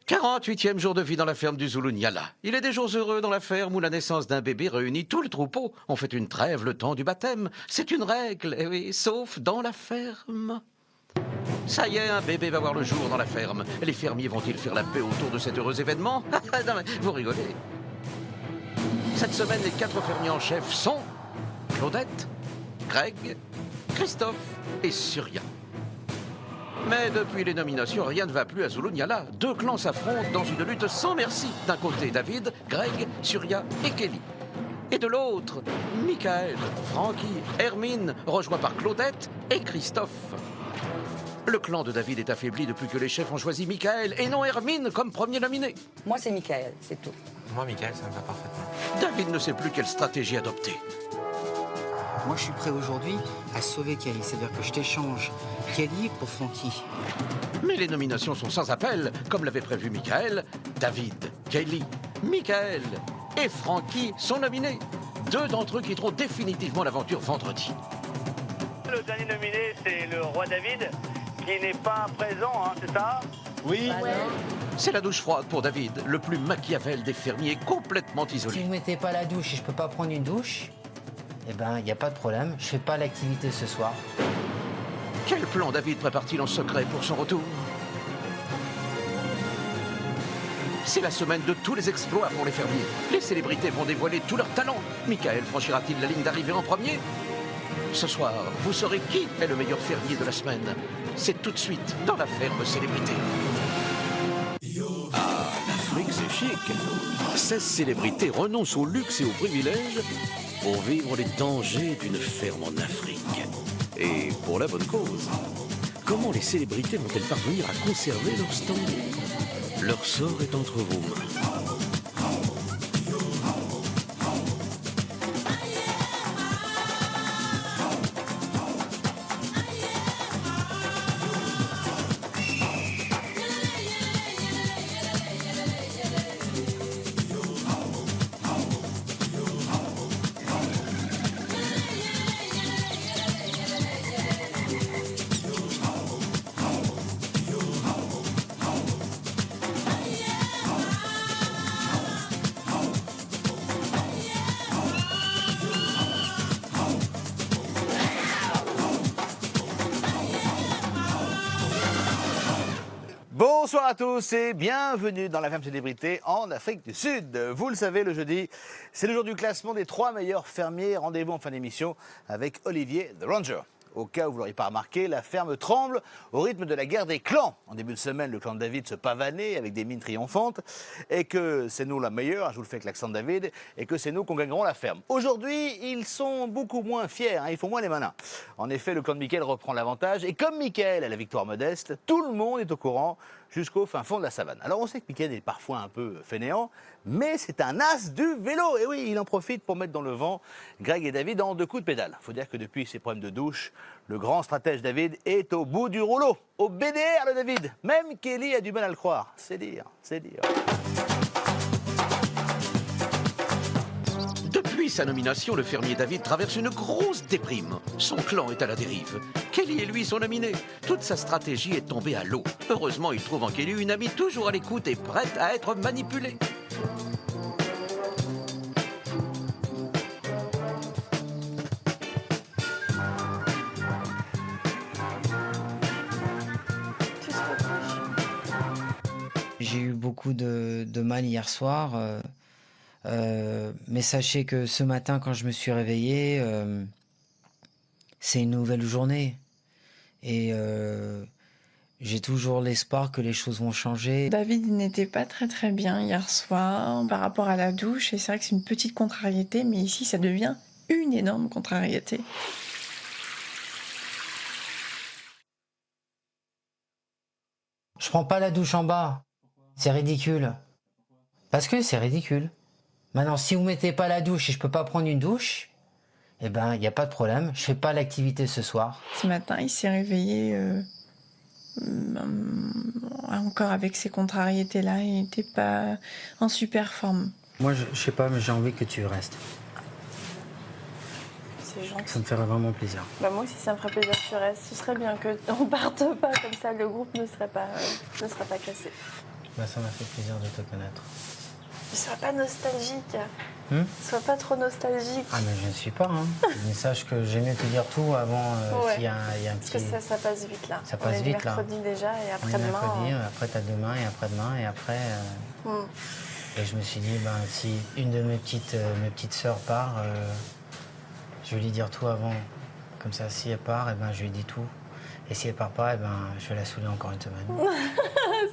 48e jour de vie dans la ferme du Zulu Nyala. Il est des jours heureux dans la ferme où la naissance d'un bébé réunit tout le troupeau. On fait une trêve le temps du baptême. C'est une règle, eh oui, sauf dans la ferme. Ça y est, un bébé va voir le jour dans la ferme. Les fermiers vont-ils faire la paix autour de cet heureux événement? Non mais, vous rigolez. Cette semaine, les 4 fermiers en chef sont Claudette, Greg, Christophe et Surya. Mais depuis les nominations, rien ne va plus à Zulu Nyala. 2 clans s'affrontent dans une lutte sans merci. D'un côté, David, Greg, Surya et Kelly. Et de l'autre, Michael, Frankie, Hermine, rejoints par Claudette et Christophe. Le clan de David est affaibli depuis que les chefs ont choisi Michael et non Hermine comme premier nominé. Moi, c'est Michael, c'est tout. Moi, Michael, ça me va parfaitement. David ne sait plus quelle stratégie adopter. Moi, je suis prêt aujourd'hui à sauver Kelly. C'est-à-dire que je t'échange Kelly pour Frankie. Mais les nominations sont sans appel. Comme l'avait prévu Michael, David, Kelly, Michael et Frankie sont nominés. 2 d'entre eux quitteront définitivement l'aventure vendredi. Le dernier nominé, c'est le roi David, qui n'est pas présent, c'est ça? Oui. C'est la douche froide pour David, le plus Machiavel des fermiers, complètement Si isolé. vous mettez pas la douche et je peux pas prendre une douche, eh ben, il n'y a pas de problème. Je fais pas l'activité ce soir. Quel plan David prépare-t-il en secret pour son retour? C'est la semaine de tous les exploits pour les fermiers. Les célébrités vont dévoiler tous leurs talents. Michael franchira-t-il la ligne d'arrivée en premier? Ce soir, vous saurez qui est le meilleur fermier de la semaine. C'est tout de suite dans la ferme célébrité. Ah, l'Afrique, c'est chic. 16 célébrités renoncent au luxe et aux privilèges pour vivre les dangers d'une ferme en Afrique. Et pour la bonne cause. Comment les célébrités vont-elles parvenir à conserver leur standing? Leur sort est entre vos mains. Bonsoir à tous et bienvenue dans la ferme célébrité en Afrique du Sud. Vous le savez, le jeudi, c'est le jour du classement des 3 meilleurs fermiers. Rendez-vous en fin d'émission avec Olivier The Ranger. Au cas où vous ne l'auriez pas remarqué, la ferme tremble au rythme de la guerre des clans. En début de semaine, le clan de David se pavanait avec des mines triomphantes et que c'est nous la meilleure, je vous le fais avec l'accent de David, et que c'est nous qu'on gagnerons la ferme. Aujourd'hui, ils sont beaucoup moins fiers, ils font moins les malins. En effet, le clan de Michael reprend l'avantage et comme Michael a la victoire modeste, tout le monde est au courant jusqu'au fin fond de la savane. Alors on sait que Michael est parfois un peu fainéant, mais c'est un as du vélo. Et oui, il en profite pour mettre dans le vent Greg et David en 2 coups de pédale. Il faut dire que depuis ses problèmes de douche, le grand stratège David est au bout du rouleau. Au BDR, le David. Même Kelly a du mal à le croire. C'est dire, c'est dire. Depuis sa nomination, le fermier David traverse une grosse déprime. Son clan est à la dérive. Kelly et lui sont nominés. Toute sa stratégie est tombée à l'eau. Heureusement, il trouve en Kelly une amie toujours à l'écoute et prête à être manipulée. J'ai eu beaucoup de mal hier soir. Mais sachez que ce matin, quand je me suis réveillé, c'est une nouvelle journée. Et j'ai toujours l'espoir que les choses vont changer. David n'était pas très bien hier soir par rapport à la douche. Et c'est vrai que c'est une petite contrariété, mais ici, ça devient une énorme contrariété. Je prends pas la douche en bas. C'est ridicule. Parce que c'est ridicule. Maintenant, si vous mettez pas la douche et je peux pas prendre une douche, eh ben, il n'y a pas de problème. Je fais pas l'activité ce soir. Ce matin, il s'est réveillé encore avec ces contrariétés-là. Il n'était pas en super forme. Moi, je sais pas, mais j'ai envie que tu restes. C'est gentil. Ça me ferait vraiment plaisir. Bah moi aussi, ça me ferait plaisir que tu restes. Ce serait bien qu'on parte pas, comme ça le groupe ne serait pas cassé. Bah, ça m'a fait plaisir de te connaître. Sois pas nostalgique. Sois pas trop nostalgique. Ah, mais je ne suis pas, hein. Mais sache que j'aime mieux te dire tout avant Ouais. s'il y a un Parce petit... que ça passe vite là. Ça passe On est vite, là. mercredi déjà et On est après-demain. mercredi, après t'as demain et après-demain et après... Et je me suis dit, ben, si une de mes petites sœurs part, je vais lui dire tout avant. Comme ça, si elle part, eh ben, je lui dis tout. Et si elle part pas, eh ben, je vais la saouler encore une semaine.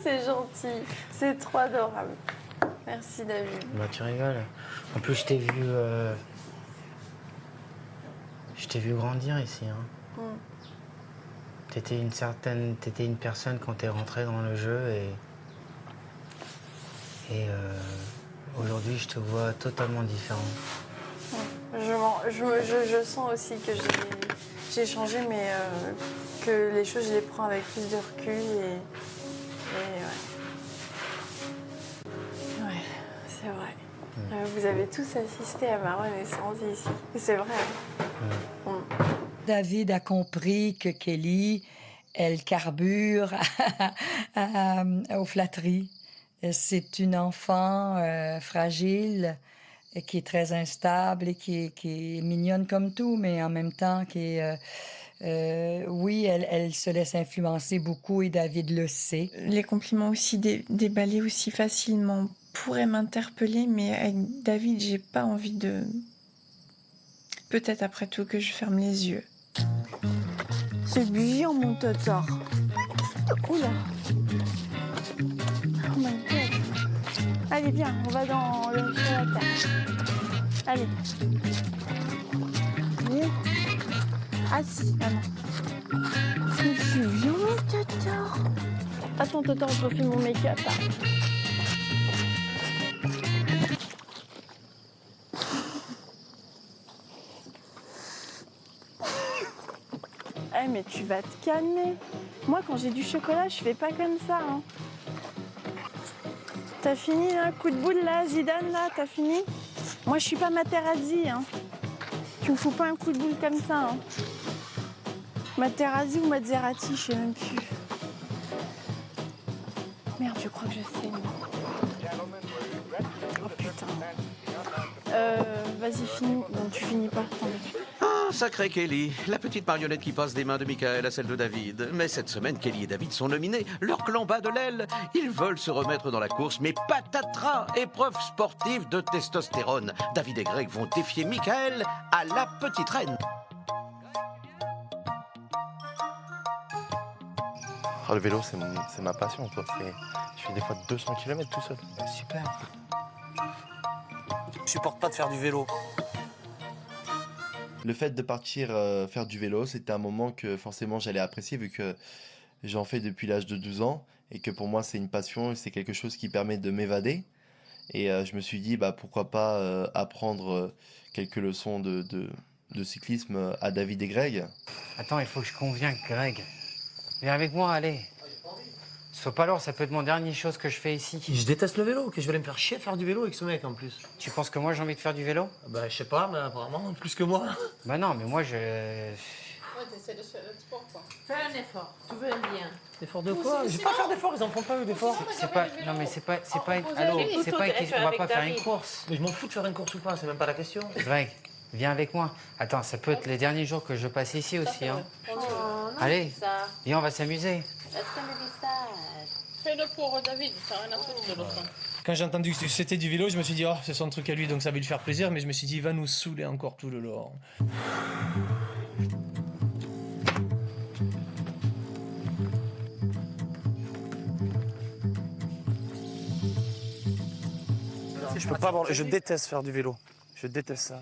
C'est gentil. C'est trop adorable. Merci David. Bah, tu rigoles. En plus, je t'ai vu grandir ici. Hein. T'étais une personne quand t'es rentrée dans le jeu et aujourd'hui, je te vois totalement différent. Je sens aussi que j'ai changé, mais que les choses, je les prends avec plus de recul et ouais. Ouais, c'est vrai. Vous avez tous assisté à ma renaissance ici. Et c'est vrai. David a compris que Kelly, elle carbure aux flatteries. C'est une enfant fragile, et qui est très instable et qui est mignonne comme tout, mais en même temps qui est... oui, elle se laisse influencer beaucoup et David le sait. Les compliments aussi déballés aussi facilement pourraient m'interpeller, mais avec David, j'ai pas envie de... Peut-être après tout que je ferme les yeux. C'est bouillant, mon totor. Oula. Oh my God. Allez, viens, on va sur la terre. Allez. Allez. Assis, maman. C'est bouillant, mon totor. Attends, totor, je refais mon make-up. Eh, mais tu vas te calmer. Moi, quand j'ai du chocolat, je fais pas comme ça. Hein. T'as fini, là, coup de boule, là, Zidane, là, t'as fini? Moi, je suis pas Materazzi, hein. Tu me fous pas un coup de boule comme ça, hein. Materazzi ou Maserati, je sais même plus. Merde, je crois que je sais. Oh putain. Vas-y, finis. Non, tu finis pas. Ah, sacré Kelly, la petite marionnette qui passe des mains de Michael à celle de David. Mais cette semaine, Kelly et David sont nominés. Leur clan bat de l'aile. Ils veulent se remettre dans la course, mais patatras, épreuve sportive de testostérone. David et Greg vont défier Michael à la petite reine. Oh, le vélo, c'est ma passion, toi. Je fais des fois 200 km tout seul. Super. Je supporte pas de faire du vélo. Le fait de partir faire du vélo, c'était un moment que forcément j'allais apprécier vu que j'en fais depuis l'âge de 12 ans et que pour moi c'est une passion et c'est quelque chose qui permet de m'évader. Et je me suis dit bah, pourquoi pas apprendre quelques leçons de cyclisme à David et Greg. Attends, il faut que je convienne Greg. Viens avec moi, allez. Sois pas lourd, ça peut être mon dernière chose que je fais ici. Je déteste le vélo, que je vais aller me faire chier à faire du vélo avec ce mec en plus. Tu penses que moi j'ai envie de faire du vélo? Bah je sais pas, mais apparemment plus que moi. Bah non, mais moi je... Ouais, t'essaies de faire le sport, quoi. Fais un effort, tu veux bien. Effort de quoi? Je vais pas faire d'efforts, ils en font pas eux d'efforts. C'est pas... Non mais c'est pas... Allô, c'est pas... On va pas faire une course. Mais je m'en fous de faire une course ou pas, c'est même pas la question. Greg, viens avec moi. Attends, ça peut être les derniers jours que je passe ici aussi, hein. Oh, non, Allez, ça. viens, on va s'amuser. Est-ce qu'elle me dit ça? Fais-le pour David, ça n'a rien à foutre de l'autre. Quand j'ai entendu que c'était du vélo, je me suis dit, oh, c'est son truc à lui, donc ça va lui faire plaisir, mais je me suis dit, il va nous saouler encore tout le long. Je peux pas avoir... Je déteste faire du vélo. Je déteste ça.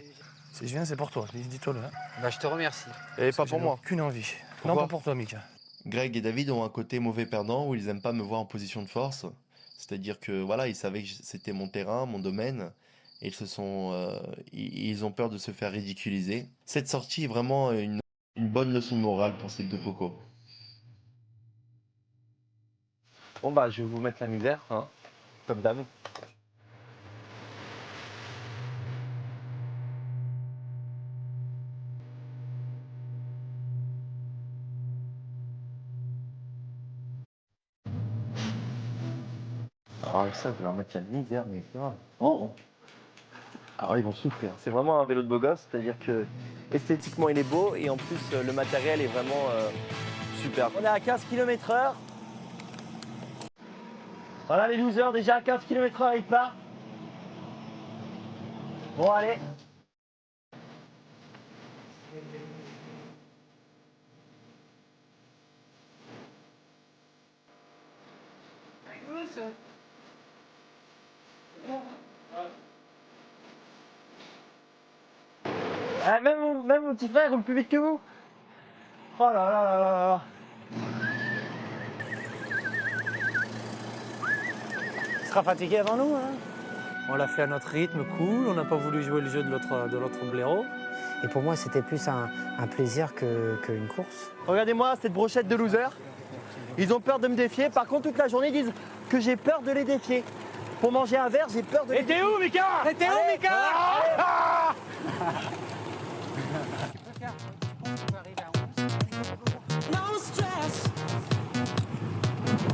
Si je viens, c'est pour toi. Dis-toi le. Hein. Bah je te remercie. Et pas pour moi. Aucune envie. Pourquoi? Non, pas pour toi, Mika. Greg et David ont un côté mauvais perdant où ils aiment pas me voir en position de force. C'est-à-dire que voilà, ils savaient que c'était mon terrain, mon domaine, et ils ont peur de se faire ridiculiser. Cette sortie est vraiment une bonne leçon de morale pour ces deux cocos. Bon, bah, je vais vous mettre la misère, hein, comme d'hab. Ah, ça, je vais leur mettre la misère, mais ça. Oh! Alors, ils vont souffrir. C'est vraiment un vélo de beau gosse, c'est-à-dire que esthétiquement, il est beau et en plus, le matériel est vraiment super. On est à 15 km/h. Voilà les losers, déjà à 15 km/h, ils partent. Bon, allez. Ah, même mon petit frère roule plus vite que vous. Oh là là là là là. Il sera fatigué avant nous. Hein. On l'a fait à notre rythme, cool. On n'a pas voulu jouer le jeu de l'autre blaireau. Et pour moi, c'était plus un plaisir qu'une course. Regardez-moi cette brochette de losers. Ils ont peur de me défier. Par contre, toute la journée, ils disent que j'ai peur de les défier. Pour manger un verre, j'ai peur de les défier. Et t'es où, Mika? Et t'es où, Mika?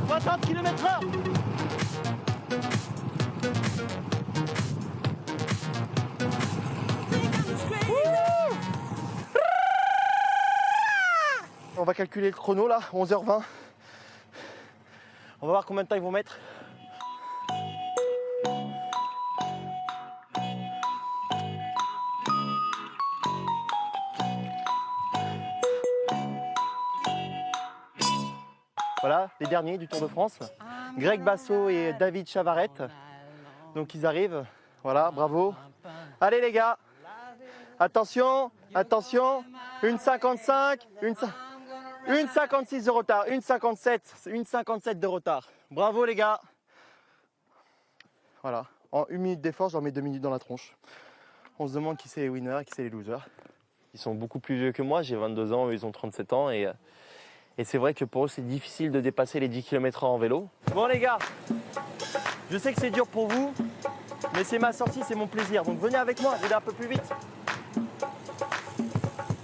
60 km/h. On va calculer le chrono là, 11h20. On va voir combien de temps ils vont mettre. Voilà, les derniers du Tour de France. Greg Bassot et David Chavarette. Donc ils arrivent. Voilà, bravo. Allez les gars. Attention, attention. 1,55, 1,56 de retard, 1,57 de retard. Bravo les gars. Voilà, en 1 minute d'effort, je leur mets 2 minutes dans la tronche. On se demande qui c'est les winners et qui c'est les losers. Ils sont beaucoup plus vieux que moi, j'ai 22 ans, eux ils ont 37 ans et c'est vrai que pour eux c'est difficile de dépasser les 10 km/h en vélo. Bon les gars, je sais que c'est dur pour vous, mais c'est ma sortie, c'est mon plaisir. Donc venez avec moi, je vais aller un peu plus vite.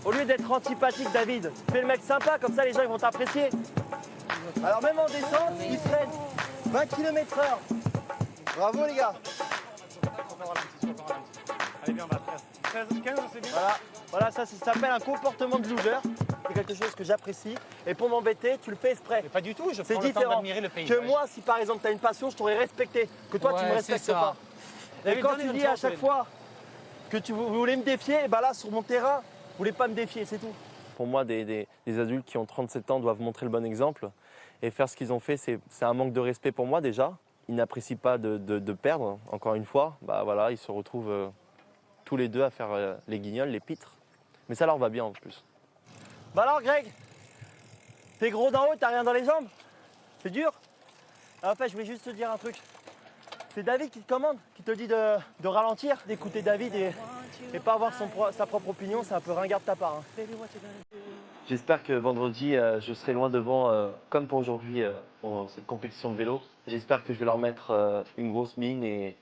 Au lieu d'être antipathique, David, fais le mec sympa, comme ça les gens ils vont t'apprécier. Alors même en descente, ils freinent 20 km/h. Bravo les gars. Allez, bien, on va faire 13, 15, c'est bien. Voilà, ça s'appelle un comportement de loser. C'est quelque chose que j'apprécie. Et pour m'embêter, tu le fais exprès. Mais pas du tout, je C'est prends le temps différent d'admirer le paysage. que moi, si par exemple tu as une passion, je t'aurais respecté. Que toi, tu Ouais, me c'est respectes ça. pas. Et David, quand donnez tu une dis à chance, chaque David. fois que vous voulez me défier, et bah là, sur mon terrain, vous voulez pas me défier, c'est tout. Pour moi, des adultes qui ont 37 ans doivent montrer le bon exemple. Et faire ce qu'ils ont fait, c'est un manque de respect pour moi déjà. Ils n'apprécient pas de perdre, encore une fois. Bah voilà, ils se retrouvent tous les deux à faire les guignols, les pitres. Mais ça leur va bien en plus. Bah alors Greg, t'es gros d'en haut, t'as rien dans les jambes? C'est dur? En fait, je voulais juste te dire un truc. C'est David qui te commande, qui te dit de ralentir, d'écouter David et pas avoir sa propre opinion, c'est un peu ringard de ta part. Hein. J'espère que vendredi, je serai loin devant, comme pour aujourd'hui, pour cette compétition de vélo. J'espère que je vais leur mettre une grosse mine et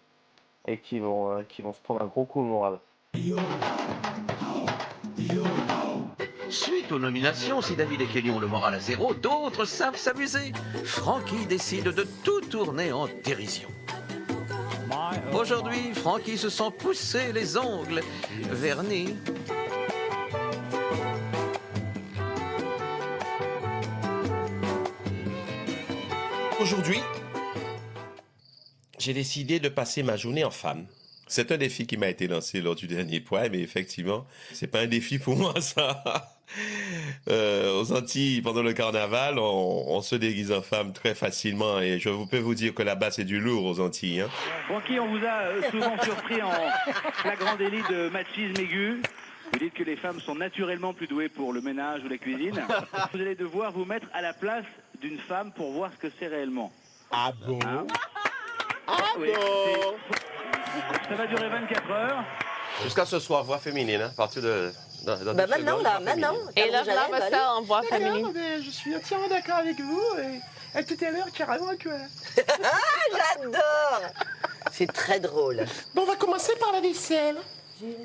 qu'ils vont se prendre un gros coup au moral. Suite aux nominations, si David et Kelly ont le moral à zéro, d'autres savent s'amuser. Frankie décide de tout tourner en dérision. Aujourd'hui, Frankie se sent pousser les ongles vernis. Aujourd'hui, j'ai décidé de passer ma journée en femme. C'est un défi qui m'a été lancé lors du dernier point, mais effectivement, c'est pas un défi pour moi, ça. Aux Antilles, pendant le carnaval, on se déguise en femme très facilement et je peux vous dire que là-bas, c'est du lourd aux Antilles. Hein. Francky, on vous a souvent surpris en flagrant délit de machisme aigu. Vous dites que les femmes sont naturellement plus douées pour le ménage ou la cuisine. Vous allez devoir vous mettre à la place d'une femme pour voir ce que c'est réellement. Ah bon? Hein? Ah Oui, bon? Ça va durer 24 heures. Jusqu'à ce soir, voix féminine, hein, à partir de... Bah maintenant, là, maintenant. Et là, ça en voix féminine. Je suis entièrement d'accord avec vous. Et tout à l'heure, carrément, quoi. Ah, j'adore. C'est très drôle. Bon, on va commencer par la vaisselle.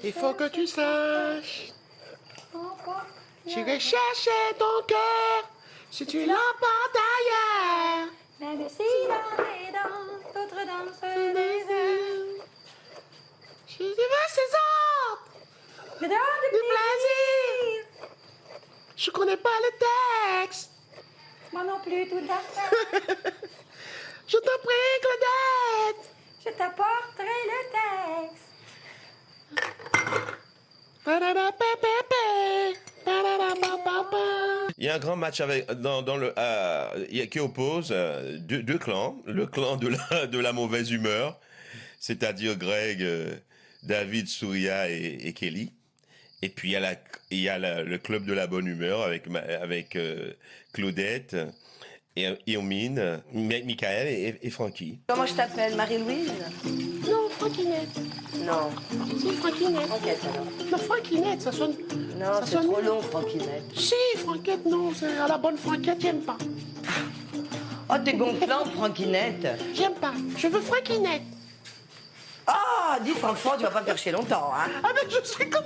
Il faut que tu saches. Je vais chercher ton cœur si tu l'emportes ailleurs. Si dans les dents, d'autres dansent des ailes. Je vais ces autres. Le dehors du plaisir. Je connais pas le texte. Moi non plus, tout à fait. Je t'en prie, Claudette. Je t'apporterai le texte. Il y a un grand match qui oppose deux clans. Le clan de la mauvaise humeur, c'est-à-dire Greg, David, Souria et Kelly. Et puis il y a le club de la bonne humeur avec Claudette, Irmine, Michael et Francky. Comment je t'appelle, Marie-Louise? Non, Franquinette. Non. Si, Franquinette. Franquette, alors. Non, Franquinette, ça sonne... Non, c'est trop long, Franquinette. Si, Franquette, non, c'est à la bonne Franquette, j'aime pas. Oh, t'es gonflante, Franquinette. J'aime pas, je veux Franquinette. Ah, dis, Fanfan, tu vas pas me faire chier longtemps, hein. Ah, mais je suis comme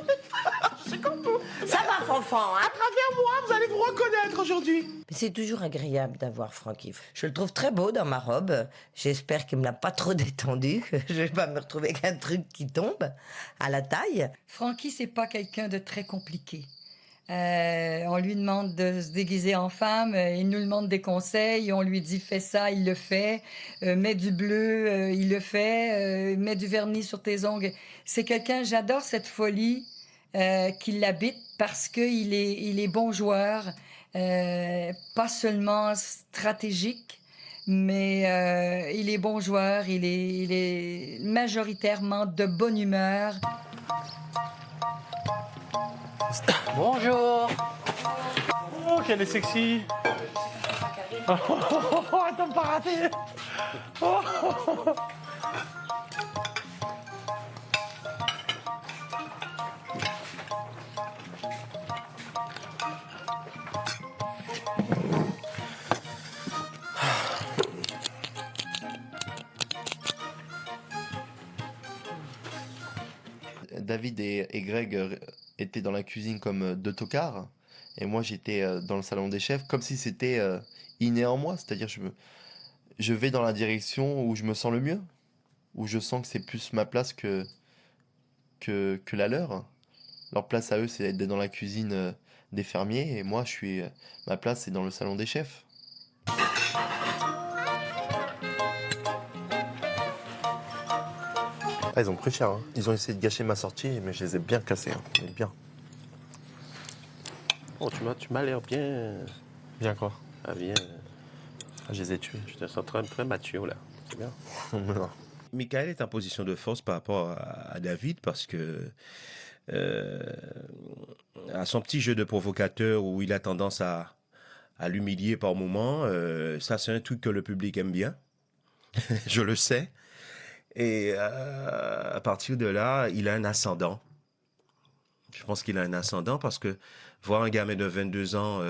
vous. Ça va, Fanfan, hein. À travers moi, vous allez vous reconnaître aujourd'hui. C'est toujours agréable d'avoir Francky. Je le trouve très beau dans ma robe. J'espère qu'il me l'a pas trop détendu. Je vais pas me retrouver avec un truc qui tombe à la taille. Francky, c'est pas quelqu'un de très compliqué. On lui demande de se déguiser en femme, il nous demande des conseils, on lui dit fais ça, il le fait, mets du bleu, il le fait, mets du vernis sur tes ongles. C'est quelqu'un, j'adore cette folie qui l'habite parce qu'il est bon joueur, pas seulement stratégique, mais il est bon joueur, il est majoritairement de bonne humeur. Bonjour. Oh, qu'elle est sexy. Oh, attends, pas raté. Oh. David et Greg étaient dans la cuisine comme deux tocards, et moi j'étais dans le salon des chefs, comme si c'était inné en moi, c'est-à-dire je vais dans la direction où je me sens le mieux, où je sens que c'est plus ma place que la leur. Leur place à eux, c'est d'être dans la cuisine des fermiers, et moi ma place c'est dans le salon des chefs. Ah, ils ont pris cher, hein. Ils ont essayé de gâcher ma sortie, mais je les ai bien cassés, hein. Mais bien. Oh, tu m'as l'air bien... Bien quoi? Ah, bien... Ah, je les ai tués. Je te sens très mature, là. C'est bien. Non. Michael est en position de force par rapport à David parce que à son petit jeu de provocateur où il a tendance à l'humilier par moments, ça c'est un truc que le public aime bien. Je le sais. Et à partir de là, il a un ascendant. Je pense qu'il a un ascendant parce que voir un gamin de 22 ans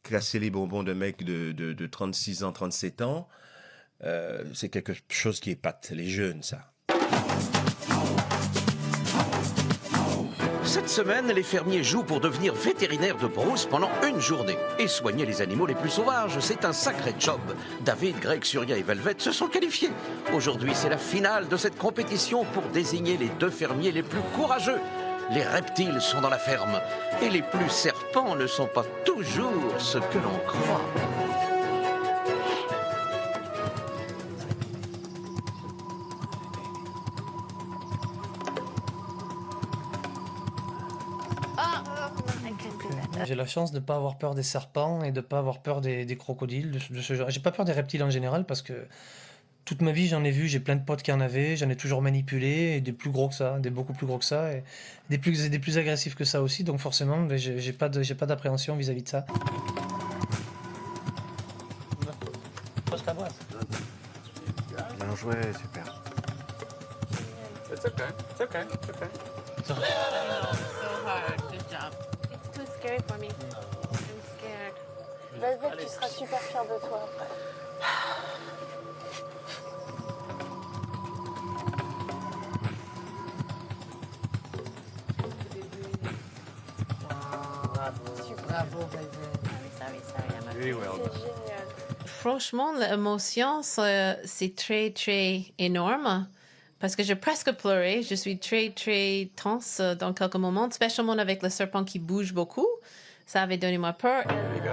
casser les bonbons de mecs de 36 ans, 37 ans, c'est quelque chose qui épate les jeunes, ça. Cette semaine, les fermiers jouent pour devenir vétérinaires de brousse pendant une journée et soigner les animaux les plus sauvages. C'est un sacré job. David, Greg, Surya et Velvet se sont qualifiés. Aujourd'hui, c'est la finale de cette compétition pour désigner les 2 fermiers les plus courageux. Les reptiles sont dans la ferme et les plus serpents ne sont pas toujours ce que l'on croit. J'ai la chance de ne pas avoir peur des serpents et de ne pas avoir peur des crocodiles, de ce genre. J'ai pas peur des reptiles en général parce que toute ma vie j'en ai vu, j'ai plein de potes qui en avaient, j'en ai toujours manipulé, et des plus gros que ça, des beaucoup plus gros que ça, et des plus agressifs que ça aussi, donc forcément j'ai pas d'appréhension vis-à-vis de ça. Pose ta boîte. Bien joué, super. It's okay. It's okay. It's okay. So hard. Good job. It's too scary for me. I'm scared. Vas-y, tu seras super fier de toi après. Bravo, Velvet. Sorry, I'm Very well done. C'est génial. Franchement, l'émotion, c'est très, très énorme. Parce que j'ai presque pleuré. Je suis très, très tense dans quelques moments, spécialement avec le serpent qui bouge beaucoup. Ça avait donné moi peur. There you go.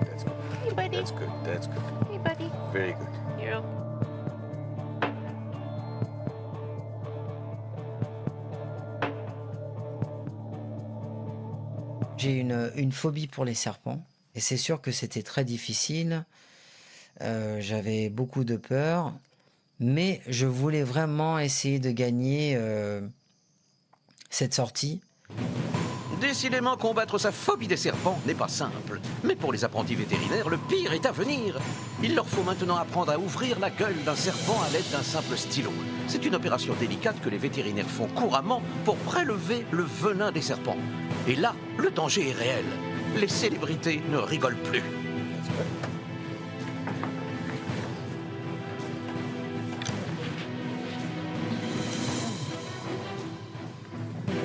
That's good. Hey, buddy. That's good. That's good. Hey, buddy. Very good. You're J'ai une phobie pour les serpents. Et c'est sûr que c'était très difficile. J'avais beaucoup de peur. Mais je voulais vraiment essayer de gagner cette sortie. Décidément, combattre sa phobie des serpents n'est pas simple. Mais pour les apprentis vétérinaires, le pire est à venir. Il leur faut maintenant apprendre à ouvrir la gueule d'un serpent à l'aide d'un simple stylo. C'est une opération délicate que les vétérinaires font couramment pour prélever le venin des serpents. Et là, le danger est réel. Les célébrités ne rigolent plus.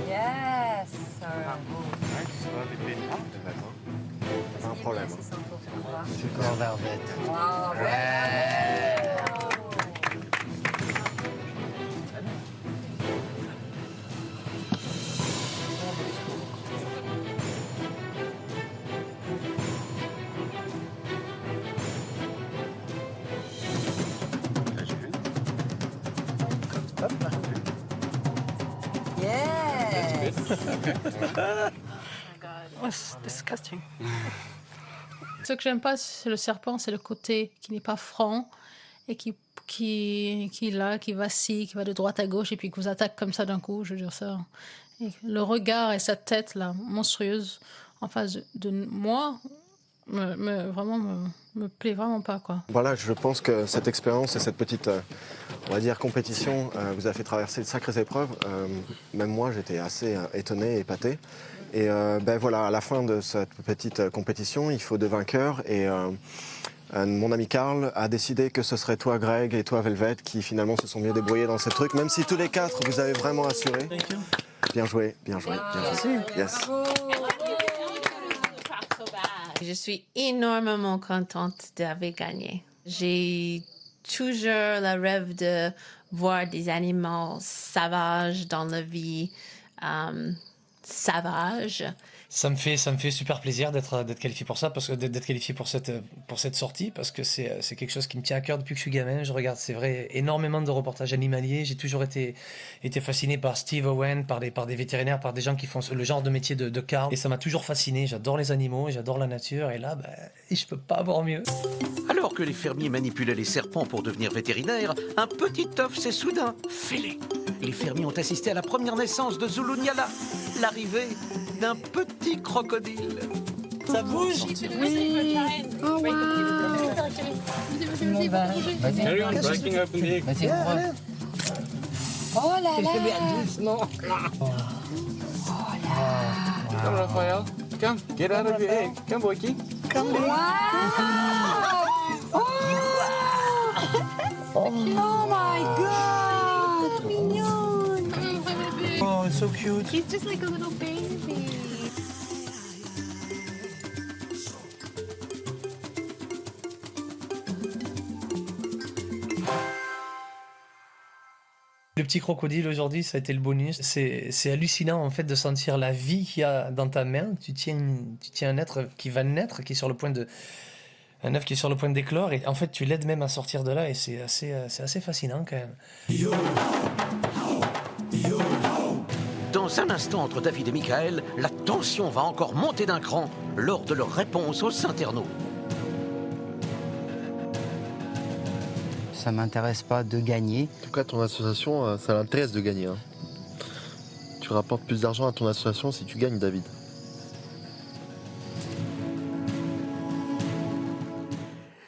Yes. Pas un problème. Super Vervette. Yes. Oh, c'est disgusting. Ce que j'aime pas chez le serpent, c'est le côté qui n'est pas franc et qui vacille, qui va de droite à gauche et puis qui vous attaque comme ça d'un coup. Je veux dire ça. Et le regard et sa tête là, monstrueuse en face de moi, me plaît vraiment pas, quoi. Voilà, je pense que cette expérience et cette petite, on va dire, compétition vous a fait traverser de sacrées épreuves. Même moi, j'étais assez étonné, épaté. Et ben voilà, à la fin de cette petite compétition, il faut deux vainqueurs. Et mon ami Karl a décidé que ce serait toi, Greg, et toi, Velvet, qui finalement se sont mieux débrouillés dans ce truc. Même si tous les quatre, vous avez vraiment assuré. Bien joué, bien joué, bien joué. Yes. Je suis énormément contente d'avoir gagné. J'ai toujours le rêve de voir des animaux sauvages dans la vie sauvage. Ça me fait super plaisir d'être qualifié pour ça, parce que d'être qualifié pour cette sortie, parce que c'est quelque chose qui me tient à cœur depuis que je suis gamin. Je regarde, c'est vrai, énormément de reportages animaliers. J'ai toujours été fasciné par Steve Owen, par des vétérinaires, par des gens qui font le genre de métier de Karl. Et ça m'a toujours fasciné. J'adore les animaux, j'adore la nature. Et là, je peux pas avoir mieux. Alors que les fermiers manipulaient les serpents pour devenir vétérinaires, un petit œuf s'est soudain fêlé. Les fermiers ont assisté à la première naissance de Zulu Nyala, l'arrivée d'un petit crocodile. Ça bouge? Oui. Oh, wow. Oh là là. Bien doucement. Come, Raphael. Come, get out of your egg. Come, Boyki. Come wow. Oh my God. Mignon. Oh, it's so cute. He's just like a little baby. Le petit crocodile aujourd'hui, ça a été le bonus. C'est hallucinant en fait de sentir la vie qu'il y a dans ta main. Tu tiens un être qui va naître, qui est sur le point de... Un œuf qui est sur le point d'éclore, et en fait tu l'aides même à sortir de là, et c'est assez fascinant quand même. Dans un instant, entre David et Michael, la tension va encore monter d'un cran lors de leur réponse aux internautes. Ça m'intéresse pas de gagner. En tout cas, ton association, ça l'intéresse de gagner. Hein. Tu rapportes plus d'argent à ton association si tu gagnes, David.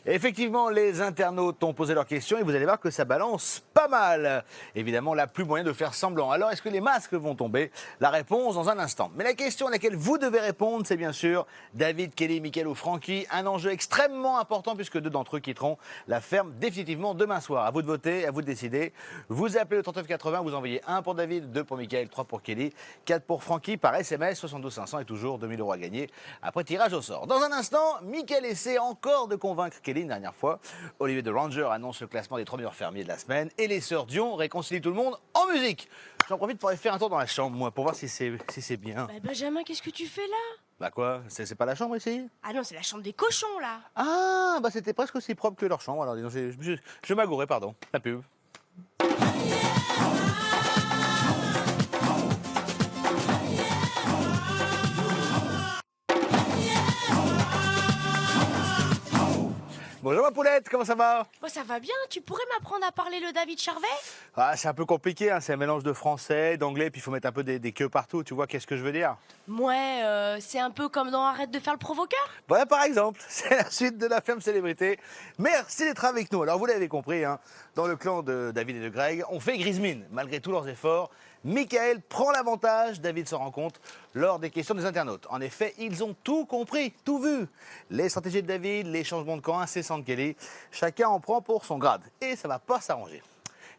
Effectivement, les internautes ont posé leurs questions et vous allez voir que ça balance pas pas mal. Évidemment, là, plus moyen de faire semblant. Alors, est-ce que les masques vont tomber? La réponse dans un instant. Mais la question à laquelle vous devez répondre, c'est bien sûr David, Kelly, Mickaël ou Francky. Un enjeu extrêmement important puisque 2 d'entre eux quitteront la ferme définitivement demain soir. À vous de voter, à vous de décider. Vous appelez le 3980, vous envoyez 1 pour David, 2 pour Mickaël, 3 pour Kelly, 4 pour Francky par SMS, 72 500 et toujours 2000 € à gagner après tirage au sort. Dans un instant, Mickaël essaie encore de convaincre Kelly une dernière fois. Olivier de Ranger annonce le classement des 3 meilleurs fermiers de la semaine et les sœurs Dion réconcilient tout le monde en musique. J'en profite pour aller faire un tour dans la chambre, moi, pour voir si c'est bien. Bah Benjamin, qu'est-ce que tu fais là? Bah quoi? C'est pas la chambre ici? Ah non, c'est la chambre des cochons là. Ah, bah c'était presque aussi propre que leur chambre. Alors disons, je m'agourais, pardon. La pub. Bonjour ma poulette, comment ça va? Bah ça va bien, tu pourrais m'apprendre à parler le David Charvet? Ah, c'est un peu compliqué, hein. C'est un mélange de français, d'anglais, puis il faut mettre un peu des queues partout, tu vois, qu'est-ce que je veux dire? Ouais, c'est un peu comme dans Arrête de faire le provoqueur. Voilà, par exemple, c'est la suite de la ferme célébrité. Merci d'être avec nous. Alors, vous l'avez compris, hein, dans le clan de David et de Greg, on fait grise mine. Malgré tous leurs efforts, Mickaël prend l'avantage. David s'en rend compte lors des questions des internautes. En effet, ils ont tout compris, tout vu. Les stratégies de David, les changements de camp incessants de Kelly, chacun en prend pour son grade. Et ça va pas s'arranger.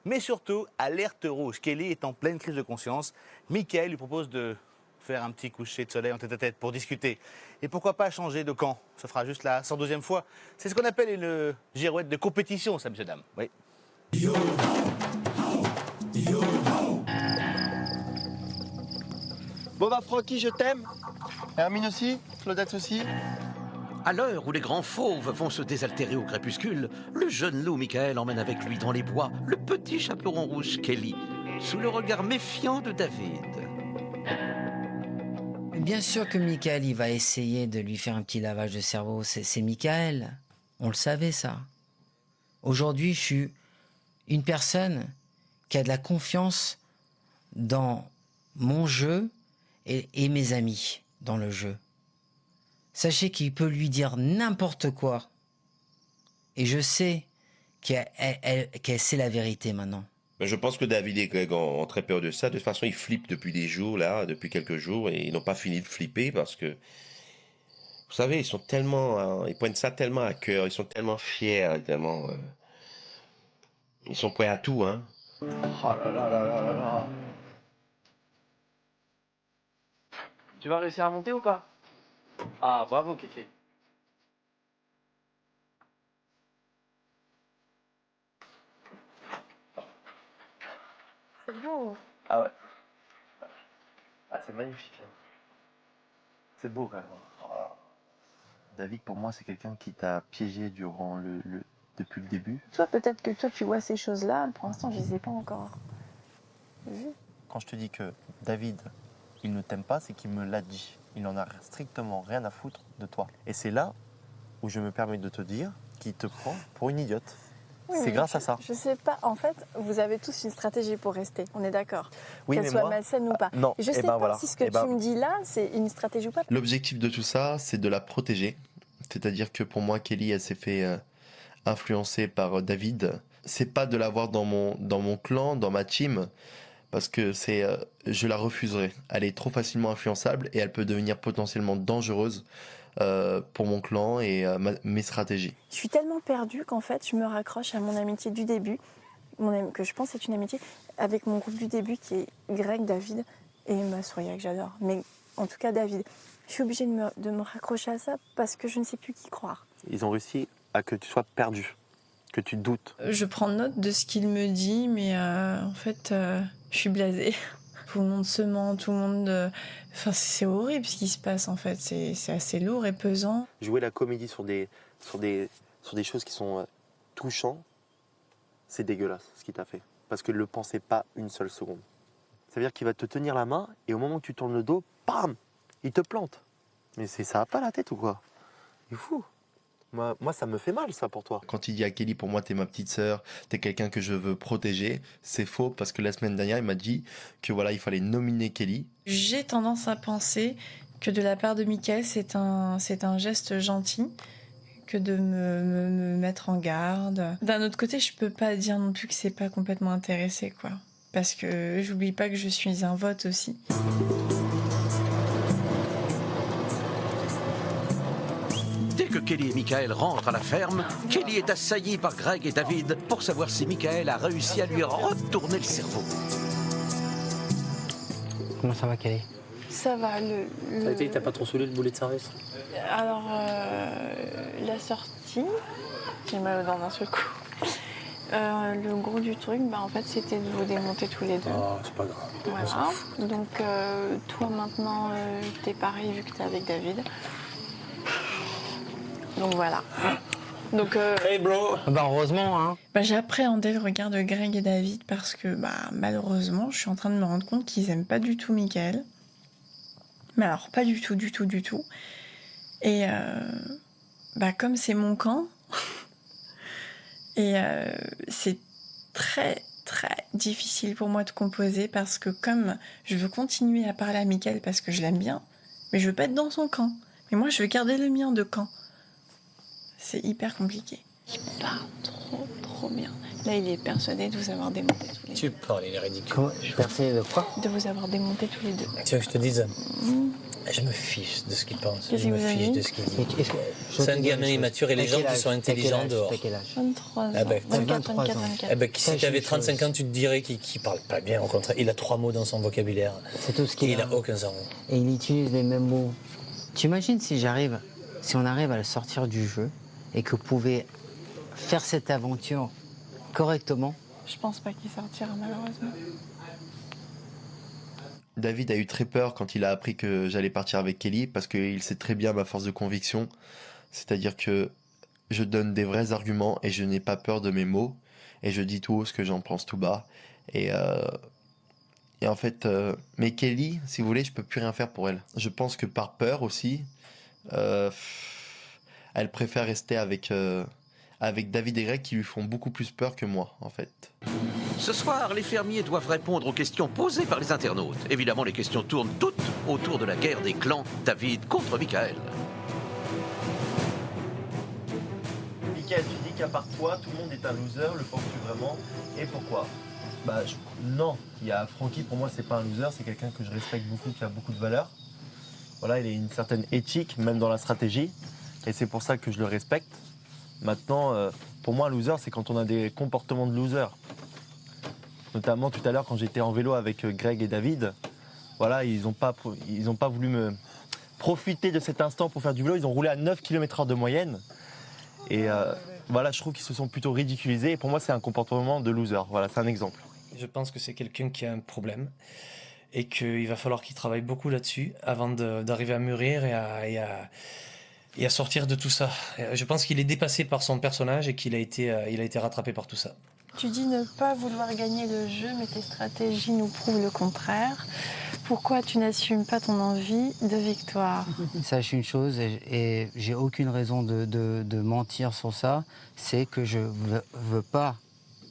Mais surtout, alerte rouge. Kelly est en pleine crise de conscience. Mickaël lui propose de faire un petit coucher de soleil en tête-à-tête pour discuter. Et pourquoi pas changer de camp? Ce fera juste la 112e fois. C'est ce qu'on appelle une girouette de compétition, ça, monsieur, dame. Oui. Bon bah Francky, je t'aime. Hermine aussi, Claudette aussi. À l'heure où les grands fauves vont se désaltérer au crépuscule, le jeune loup Mickaël emmène avec lui dans les bois le petit chaperon rouge Kelly, sous le regard méfiant de David. Bien sûr que Mickaël, il va essayer de lui faire un petit lavage de cerveau. C'est Mickaël. On le savait, ça. Aujourd'hui, je suis une personne qui a de la confiance dans mon jeu et mes amis dans le jeu. Sachez qu'il peut lui dire n'importe quoi. Et je sais qu'elle sait la vérité maintenant. Je pense que David et Greg ont très peur de ça. De toute façon, ils flippent depuis des jours, là, depuis quelques jours, et ils n'ont pas fini de flipper parce que, vous savez, ils sont tellement, ils prennent ça tellement à cœur, ils sont tellement fiers, tellement, ils sont prêts à tout, hein. Oh là là là là là là. Tu vas réussir à monter ou pas? Ah, bravo, Kéké. C'est beau. Ah ouais. Ah, c'est magnifique. C'est beau quand même. Oh. David, pour moi, c'est quelqu'un qui t'a piégé durant depuis le début. Toi, peut-être que toi, tu vois ces choses-là. Pour l'instant, je les ai pas encore vues. Quand je te dis que David, il ne t'aime pas, c'est qu'il me l'a dit. Il n'en a strictement rien à foutre de toi. Et c'est là où je me permets de te dire qu'il te prend pour une idiote. Oui, c'est grâce à ça. Je sais pas. En fait, vous avez tous une stratégie pour rester. On est d'accord. Oui, Qu'elle mais soit moi... malsaine ou pas. Non. Je sais ben pas voilà. si ce que tu me dis là, c'est une stratégie ou pas. L'objectif de tout ça, c'est de la protéger. C'est-à-dire que pour moi, Kelly, elle s'est fait influencer par David. C'est pas de l'avoir dans mon clan, dans ma team, parce que je la refuserai. Elle est trop facilement influençable et elle peut devenir potentiellement dangereuse pour mon clan et mes stratégies. Je suis tellement perdue qu'en fait, je me raccroche à mon amitié du début, que je pense est une amitié avec mon groupe du début qui est Greg, David et Massoya, que j'adore. Mais en tout cas, David. Je suis obligée de me raccrocher à ça parce que je ne sais plus qui croire. Ils ont réussi à que tu sois perdu, que tu doutes. Je prends note de ce qu'il me dit, mais en fait, je suis blasée. Tout le monde se ment, tout le monde... Enfin, c'est horrible ce qui se passe, en fait. C'est assez lourd et pesant. Jouer la comédie sur des choses qui sont touchantes, c'est dégueulasse ce qu'il t'a fait. Parce qu'il ne le pensait pas une seule seconde. Ça veut dire qu'il va te tenir la main et au moment où tu tournes le dos, bam, il te plante. Mais ça va pas la tête ou quoi? Il est fou. Moi, ça me fait mal, ça, pour toi. Quand il dit à Kelly, pour moi, t'es ma petite sœur, t'es quelqu'un que je veux protéger, c'est faux, parce que la semaine dernière, il m'a dit que voilà, il fallait nominer Kelly. J'ai tendance à penser que de la part de Mickaël, c'est un geste gentil, que de me mettre en garde. D'un autre côté, je peux pas dire non plus que c'est pas complètement intéressé, quoi. Parce que j'oublie pas que je suis un vote aussi. Dès que Kelly et Michael rentrent à la ferme, Kelly est assaillie par Greg et David pour savoir si Michael a réussi à lui retourner le cerveau. Comment ça va, Kelly? Ça va, Ça a été, t'as pas trop saoulé le boulet de service? Alors, la sortie, j'ai mal aux dents d'un seul coup. Le gros du truc, en fait, c'était de vous démonter tous les deux. Oh, c'est pas grave. Voilà. Donc, toi, maintenant, t'es pareil vu que t'es avec David. Donc, voilà. Donc, hey, bro! Heureusement, hein. J'appréhendais le regard de Greg et David parce que, malheureusement, je suis en train de me rendre compte qu'ils aiment pas du tout Michael. Mais alors, pas du tout. Et comme c'est mon camp, et c'est très, très difficile pour moi de composer parce que comme je veux continuer à parler à Michael parce que je l'aime bien, mais je veux pas être dans son camp. Mais moi, je veux garder le mien de camp. C'est hyper compliqué. Il parle trop bien. Là, il est persuadé de vous avoir démonté tous les deux. Tu parles, il est ridicule. Comment? Persuadé de quoi? De vous avoir démonté tous les deux. Tu veux que je te dise? Je me fiche de ce qu'il pense. Qu'est-ce Je me que vous avez fiche dit? de ce qu'il dit. C'est un gamin immature et les gens qui sont intelligents dehors. T'as quel âge? 23 ans. Ah ben, 23 ans. Si tu avais 35 ans, tu te dirais qu'il parle pas bien. Au contraire, il a 3 mots dans son vocabulaire. C'est tout ce qu'il a. Et il a aucun cerveau. Et il utilise les mêmes mots. Tu imagines si on arrive à le sortir du jeu et que vous pouvez faire cette aventure correctement? Je pense pas qu'il sortira, malheureusement. David a eu très peur quand il a appris que j'allais partir avec Kelly parce qu'il sait très bien ma force de conviction. C'est-à-dire que je donne des vrais arguments et je n'ai pas peur de mes mots et je dis tout haut ce que j'en pense tout bas. Et en fait, mais Kelly, si vous voulez, je peux plus rien faire pour elle. Je pense que par peur aussi, elle préfère rester avec David et Greg qui lui font beaucoup plus peur que moi, en fait. Ce soir, les fermiers doivent répondre aux questions posées par les internautes. Évidemment, les questions tournent toutes autour de la guerre des clans David contre Michael. Michael, tu dis qu'à part toi, tout le monde est un loser, le penses-tu vraiment? Et pourquoi? Non, il y a Francky, pour moi, c'est pas un loser, c'est quelqu'un que je respecte beaucoup, qui a beaucoup de valeur. Voilà, il a une certaine éthique, même dans la stratégie, et c'est pour ça que je le respecte. Maintenant, pour moi, un loser, c'est quand on a des comportements de loser. Notamment tout à l'heure, quand j'étais en vélo avec Greg et David, voilà, ils n'ont pas voulu me profiter de cet instant pour faire du vélo. Ils ont roulé à 9 km/h de moyenne. Et voilà, je trouve qu'ils se sont plutôt ridiculisés. Et pour moi, c'est un comportement de loser. Voilà, c'est un exemple. Je pense que c'est quelqu'un qui a un problème et qu'il va falloir qu'il travaille beaucoup là-dessus avant d'arriver à mûrir et à sortir de tout ça. Je pense qu'il est dépassé par son personnage et qu'il a été rattrapé par tout ça. Tu dis ne pas vouloir gagner le jeu, mais tes stratégies nous prouvent le contraire. Pourquoi tu n'assumes pas ton envie de victoire? Sache une chose, et j'ai aucune raison de mentir sur ça, c'est que je veux pas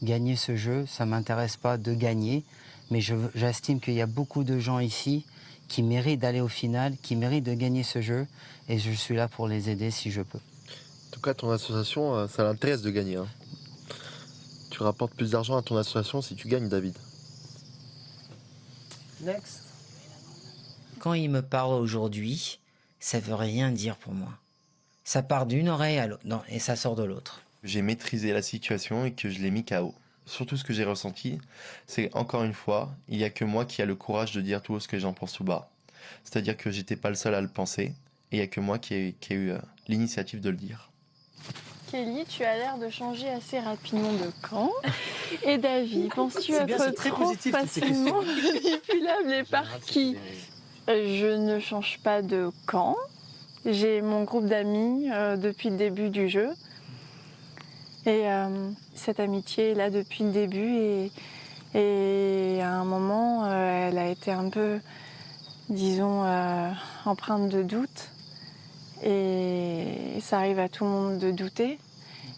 gagner ce jeu, ça m'intéresse pas de gagner, mais j'estime qu'il y a beaucoup de gens ici qui méritent d'aller au final, qui méritent de gagner ce jeu, et je suis là pour les aider si je peux. En tout cas, ton association, ça l'intéresse de gagner. Tu rapportes plus d'argent à ton association si tu gagnes, David. Next. Quand il me parle aujourd'hui, ça veut rien dire pour moi. Ça part d'une oreille à l'autre, et ça sort de l'autre. J'ai maîtrisé la situation et que je l'ai mis KO. Surtout ce que j'ai ressenti, c'est encore une fois, il n'y a que moi qui a le courage de dire tout ce que j'en pense tout bas. C'est-à-dire que j'étais pas le seul à le penser, et il n'y a que moi qui ai eu l'initiative de le dire. Kelly, tu as l'air de changer assez rapidement de camp. Et David, penses-tu être trop facilement manipulable et par qui? Je ne change pas de camp. J'ai mon groupe d'amis depuis le début du jeu. Et cette amitié est là depuis le début. Et à un moment, elle a été un peu, disons, empreinte de doute. Et ça arrive à tout le monde de douter.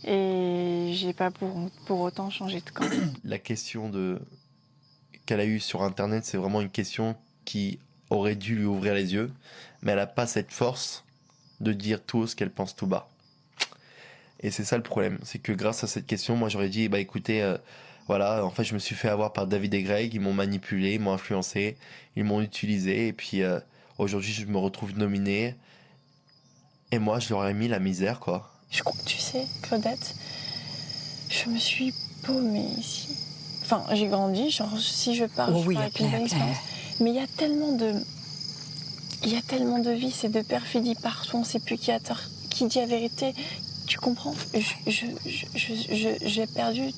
Et j'ai pas pour autant changé de camp. La question qu'elle a eue sur Internet, c'est vraiment une question qui aurait dû lui ouvrir les yeux. Mais elle n'a pas cette force de dire tout ce qu'elle pense tout bas. Et c'est ça le problème, c'est que grâce à cette question, moi j'aurais dit, bah écoutez, voilà, en fait je me suis fait avoir par David et Greg, ils m'ont manipulé, ils m'ont influencé, ils m'ont utilisé, et puis aujourd'hui je me retrouve nominé, et moi je leur ai mis la misère, quoi. Tu sais, Claudette, je me suis paumée ici. Enfin, j'ai grandi, genre si je pars, je pars avec une bonne expérience. Mais il y a tellement de vices et de perfidie partout, on ne sait plus qui a tort, qui dit la vérité. Tu comprends? J'ai perdu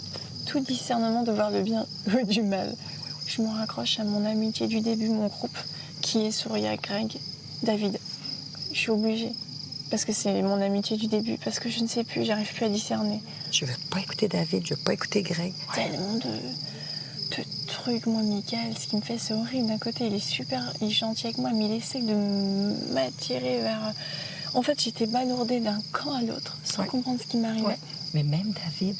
tout discernement de voir le bien ou du mal. Je me raccroche à mon amitié du début, mon groupe, qui est Souria, Greg, David. Je suis obligée. Parce que c'est mon amitié du début, parce que je ne sais plus, j'arrive plus à discerner. Je veux pas écouter David, je veux pas écouter Greg. Tellement de trucs, moi, Michael, ce qui me fait, c'est horrible. D'un côté, il est gentil avec moi, mais il essaie de m'attirer vers... En fait, j'étais balourdée d'un camp à l'autre, sans comprendre ce qui m'arrivait. Ouais. Mais même David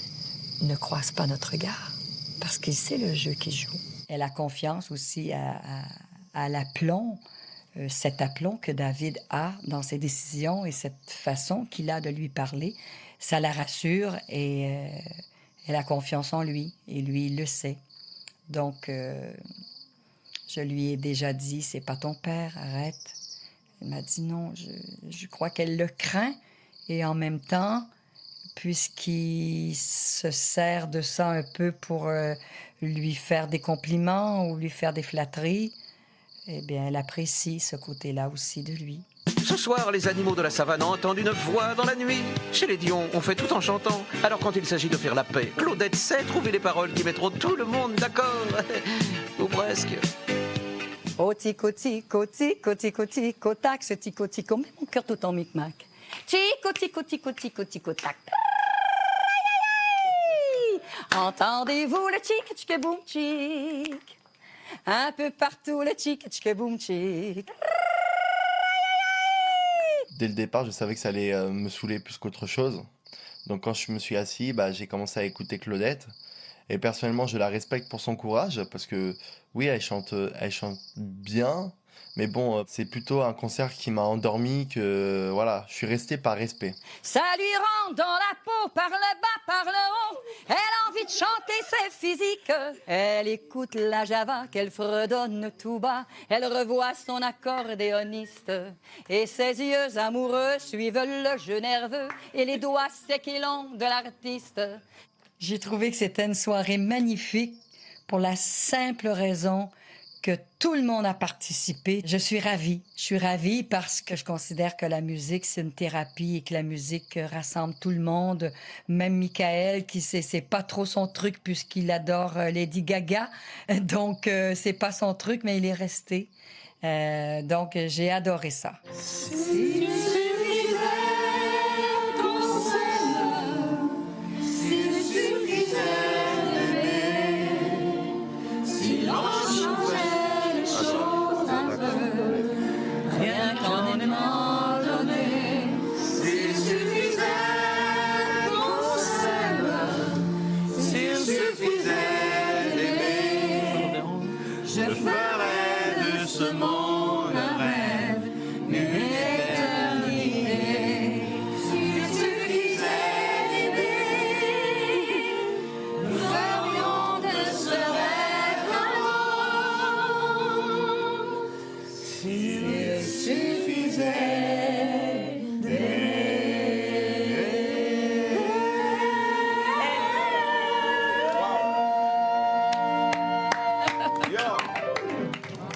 ne croise pas notre regard, parce qu'il sait le jeu qu'il joue. Elle a confiance aussi à l'aplomb, cet aplomb que David a dans ses décisions et cette façon qu'il a de lui parler. Ça la rassure et elle a confiance en lui, et lui, il le sait. Donc, je lui ai déjà dit, c'est pas ton père, arrête. Elle m'a dit non, je crois qu'elle le craint. Et en même temps, puisqu'il se sert de ça un peu pour lui faire des compliments ou lui faire des flatteries, eh bien, elle apprécie ce côté-là aussi de lui. Ce soir, les animaux de la savane entendent une voix dans la nuit. Chez les Dion, on fait tout en chantant. Alors quand il s'agit de faire la paix, Claudette sait trouver les paroles qui mettront tout le monde d'accord. Ou presque. Oh, tico, tico, tico, tico, tico, tac, ce tico, tico, met mon cœur tout en micmac. Tico, tico, tico, tico, tico, tac. Entendez-vous le tic, tic, boum, tic. Un peu partout le tic, tic, boum, tic. Dès le départ, je savais que ça allait me saouler plus qu'autre chose. Donc quand je me suis assis, j'ai commencé à écouter Claudette. Et personnellement, je la respecte pour son courage, parce que oui, elle chante bien. Mais bon, c'est plutôt un concert qui m'a endormi que, voilà, je suis resté par respect. Ça lui rentre dans la peau, par le bas, par le haut. Elle a envie de chanter, c'est physique. Elle écoute la java qu'elle fredonne tout bas. Elle revoit son accordéoniste. Et ses yeux amoureux suivent le jeu nerveux et les doigts secs et longs de l'artiste. J'ai trouvé que c'était une soirée magnifique pour la simple raison que tout le monde a participé. Je suis ravie parce que je considère que la musique, c'est une thérapie et que la musique rassemble tout le monde. Même Michael, qui c'est pas trop son truc puisqu'il adore Lady Gaga. Donc, c'est pas son truc, mais il est resté. Donc, j'ai adoré ça.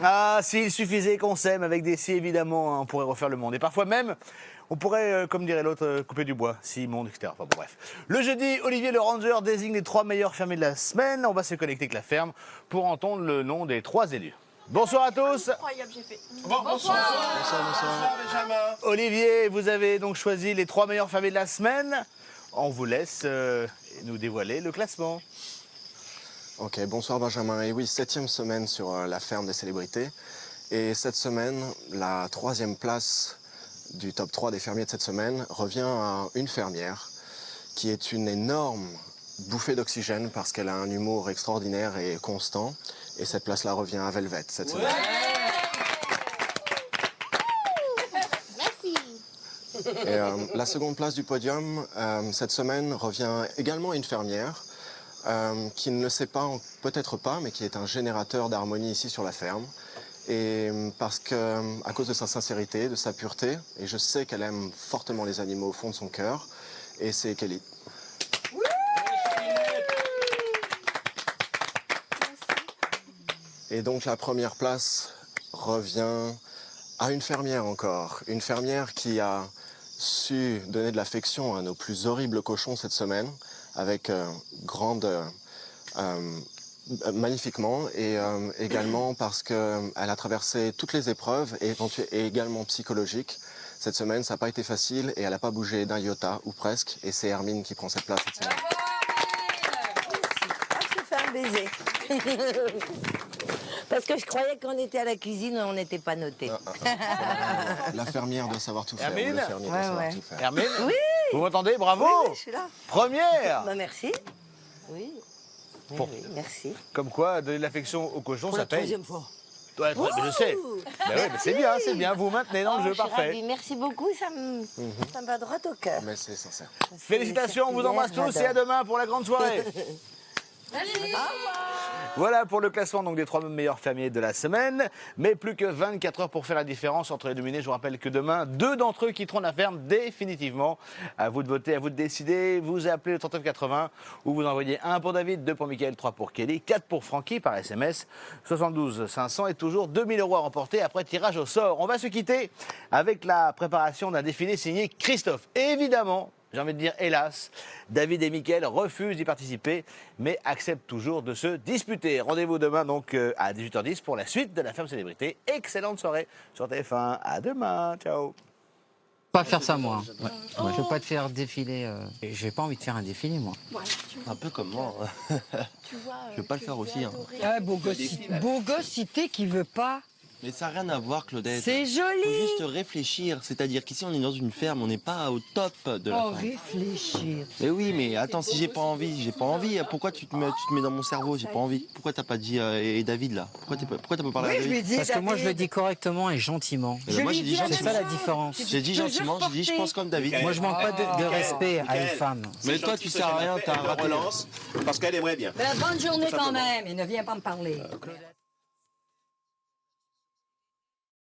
Ah, s'il suffisait qu'on s'aime avec des si, évidemment, on pourrait refaire le monde. Et parfois même, on pourrait, comme dirait l'autre, couper du bois, si, monde, etc. Enfin bon, bref. Le jeudi, Olivier le Ranger désigne les 3 meilleurs fermiers de la semaine. On va se connecter avec la ferme pour entendre le nom des 3 élus. Bonsoir à tous. Incroyable, j'ai fait. Bonsoir, Benjamin. Olivier, vous avez donc choisi les 3 meilleurs fermiers de la semaine. On vous laisse nous dévoiler le classement. Ok, bonsoir Benjamin. Et oui, 7e semaine sur la ferme des célébrités. Et cette semaine, la 3e place du top 3 des fermiers de cette semaine revient à une fermière qui est une énorme bouffée d'oxygène parce qu'elle a un humour extraordinaire et constant. Et cette place-là revient à Velvet cette semaine. Merci. Et la seconde place du podium, cette semaine, revient également à une fermière qui ne le sait pas, peut-être pas, mais qui est un générateur d'harmonie ici sur la ferme. Et parce que, à cause de sa sincérité, de sa pureté, et je sais qu'elle aime fortement les animaux au fond de son cœur, et c'est Kelly. Et donc la première place revient à une fermière encore. Une fermière qui a su donner de l'affection à nos plus horribles cochons cette semaine, avec magnifiquement, et également parce qu'elle a traversé toutes les épreuves, et également psychologiques. Cette semaine, ça n'a pas été facile, et elle n'a pas bougé d'un iota, ou presque, et c'est Hermine qui prend cette place cette semaine. Je fais un baiser. Parce que je croyais qu'on était à la cuisine, on n'était pas noté. La fermière doit savoir tout faire. Hermine Le fermier doit savoir tout faire. Hermine Oui. Vous m'entendez? Bravo. Oui, je suis là. Première. Bah, merci. Oui. Bon. Oui, merci. Comme quoi, donner de l'affection aux cochons, Pour ça la paye. troisième fois. Ouais, je sais. Ben oui, c'est bien, c'est bien. Vous maintenez dans le jeu, Je suis parfait. ravie. Merci beaucoup, ça me va droit au cœur. Mais c'est sincère. Félicitations, on vous embrasse tous et à demain pour la grande soirée. Voilà pour le classement donc, des 3 meilleurs fermiers de la semaine. Mais plus que 24 heures pour faire la différence entre les dominés. Je vous rappelle que demain, 2 d'entre eux quitteront la ferme définitivement. À vous de voter, à vous de décider. Vous appelez le 3980 ou vous envoyez 1 pour David, 2 pour Mickaël, 3 pour Kelly, 4 pour Francky par SMS. 72 500 et toujours 2000 € à remporter après tirage au sort. On va se quitter avec la préparation d'un défilé signé Christophe. Et évidemment, j'ai envie de dire hélas, David et Mickaël refusent d'y participer, mais acceptent toujours de se disputer. Rendez-vous demain donc à 18h10 pour la suite de la Ferme Célébrité. Excellente soirée sur TF1. À demain. Ciao. Pas faire ça moi. Ouais. Je veux pas te faire défiler. J'ai pas envie de faire un défilé moi. Un peu comme moi. Je veux pas le faire aussi. Hein. Ah, beau gossité qui veut pas. Mais ça n'a rien à voir, Claudette. C'est joli. Faut juste réfléchir. C'est-à-dire qu'ici, on est dans une ferme, on n'est pas au top de la ferme. Réfléchir. Mais oui, mais attends, si j'ai pas envie, j'ai pas envie. Pourquoi tu te mets dans mon cerveau? J'ai pas envie. Pourquoi t'as pas dit et David là? Pourquoi t'as pas parlé à David? Parce que moi je le dis correctement et gentiment. Moi j'ai dit gentiment. C'est ça la différence. J'ai dit gentiment, j'ai dit je pense comme David. Moi je manque pas de respect à une femme. Mais toi tu sers à rien, t'as un relance parce qu'elle aimerait bien. Bonne journée quand même et ne viens pas me parler.